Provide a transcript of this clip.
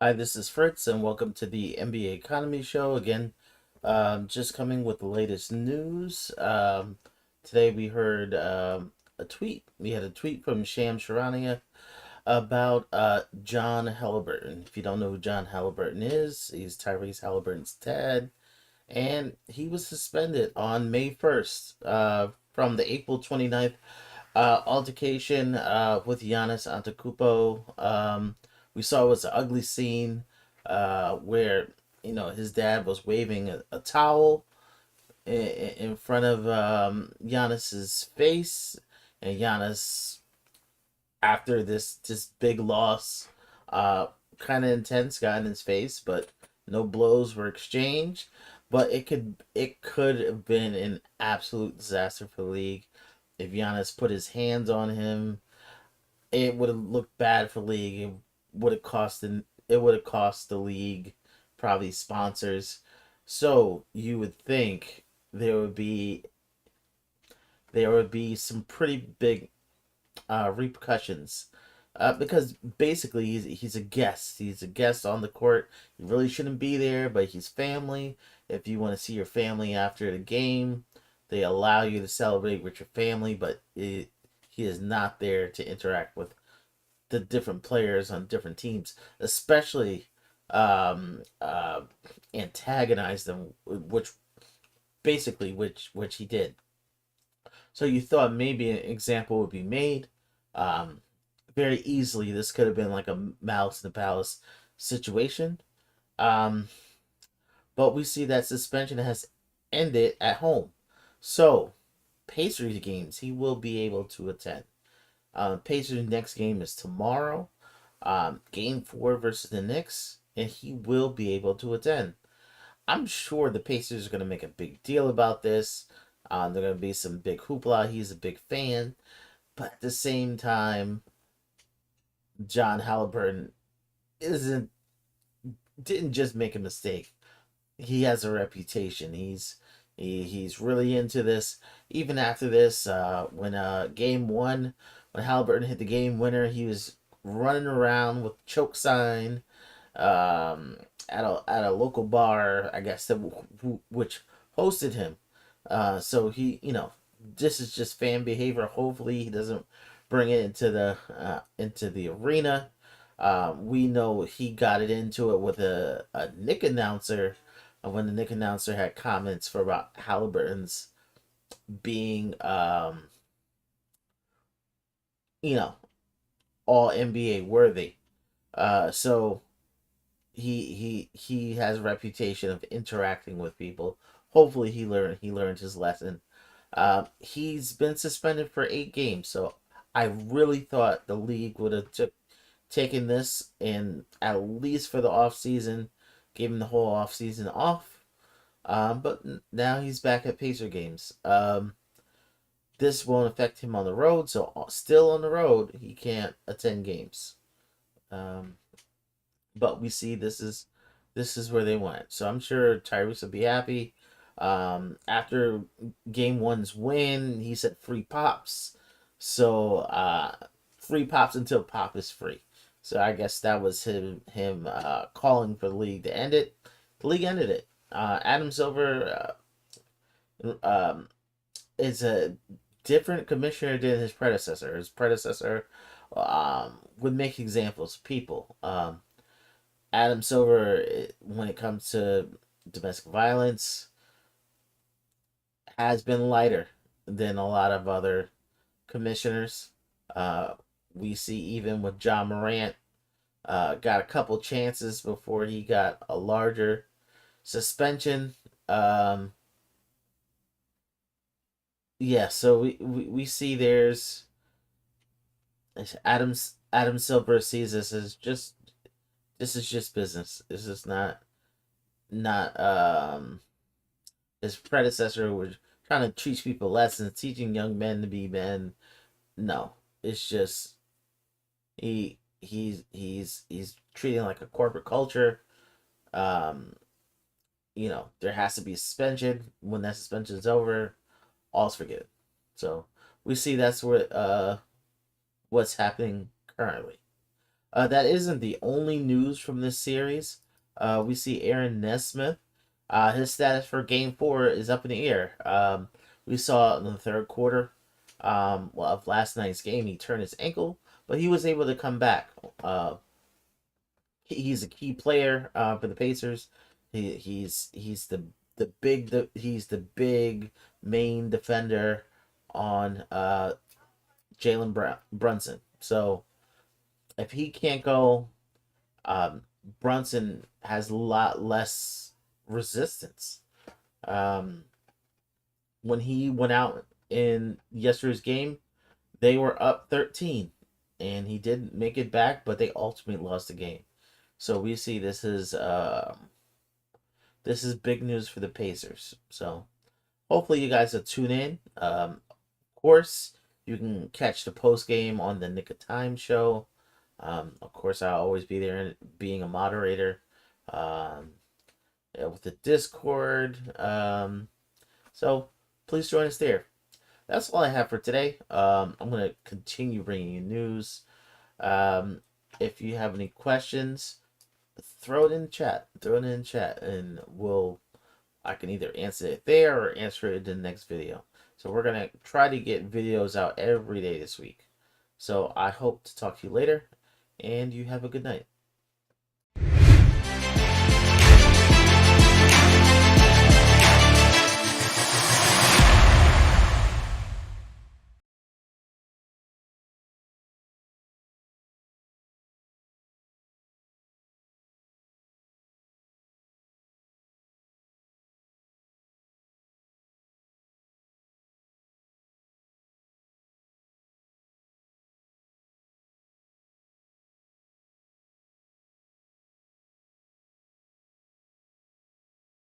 Hi, this is Fritz, and welcome to the NBA Economy Show. Again, just coming with the latest news. Today we heard a tweet. We had a tweet from Sham Charania about John Halliburton. If you don't know who John Halliburton is, he's Tyrese Haliburton's dad, and he was suspended on May 1st from the April 29th altercation with Giannis Antetokounmpo. We saw it was an ugly scene where his dad was waving a towel in front of Giannis's face, and Giannis, after this big loss, uh, kind of intense, got in his face, but no blows were exchanged. But it could have been an absolute disaster for the league if Giannis put his hands on him. It would have looked bad for the league. It would have cost the league probably sponsors. So you would think there would be there would be some pretty big repercussions. Because basically he's a guest. He's a guest on the court. He really shouldn't be there, but he's family. If you want to see your family after the game, they allow you to celebrate with your family, but he is not there to interact with the different players on different teams, especially antagonize them, which he did. So you thought maybe an example would be made. Um, Very easily, this could have been like a Malice in the Palace situation. Um, but we see that suspension has ended at home. So, Pacers games, he will be able to attend. Pacers' next game is tomorrow. Game 4 versus the Knicks, and he will be able to attend. I'm sure the Pacers are going to make a big deal about this. There's going to be some big hoopla. He's a big fan. But at the same time, John Halliburton isn't didn't just make a mistake. He has a reputation. He's really into this. Even after this, when game one, when Halliburton hit the game winner, he was running around with choke sign at a local bar, I guess which hosted him. So this is just fan behavior. Hopefully, he doesn't bring it into the arena. We know he got it into it with a Nick announcer when the Nick announcer had comments for about Halliburton's being you know all NBA worthy. So he has a reputation of interacting with people. Hopefully he learned his lesson. He's been suspended for 8 games, so I really thought the league would have taken this and at least for the off season, gave him the whole off season off. But now he's back at Pacer games. This won't affect him on the road, so still on the road he can't attend games. Um, but we see this is where they went. So I'm sure Tyrese will be happy. After game one's win, he said free pops. So free pops until pop is free. So I guess that was him calling for the league to end it. The league ended it. Adam Silver is a different commissioner than his predecessor. His predecessor would make examples of people. Adam Silver, when it comes to domestic violence, has been lighter than a lot of other commissioners. Uh, we see even with John Morant, got a couple chances before he got a larger suspension. Um, yeah, so we see Adam Silver sees this is just business. This is not his predecessor was trying to teach people lessons, teaching young men to be men. No, it's just he's treating like a corporate culture. Um, there has to be a suspension. When that suspension is over, all's forgiven. So we see that's what's happening currently. That isn't the only news from this series. We see Aaron Nesmith. His status for Game 4 is up in the air. We saw in the third quarter of last night's game, he turned his ankle, but he was able to come back. He's a key player for the Pacers. He's he's the big main defender on Brunson. So if he can't go, um, Brunson has a lot less resistance. Um, when he went out in yesterday's game, they were up 13, and he did make it back, but they ultimately lost the game. So we see this is big news for the Pacers. So hopefully you guys will tune in. Of course, you can catch the post game on the Nick of Time show. Of course, I'll always be there being a moderator with the Discord. So please join us there. That's all I have for today. I'm going to continue bringing you news. Um, if you have any questions, throw it in the chat. Throw it in the chat, and I can either answer it there or answer it in the next video. So we're going to try to get videos out every day this week. So I hope to talk to you later, and you have a good night.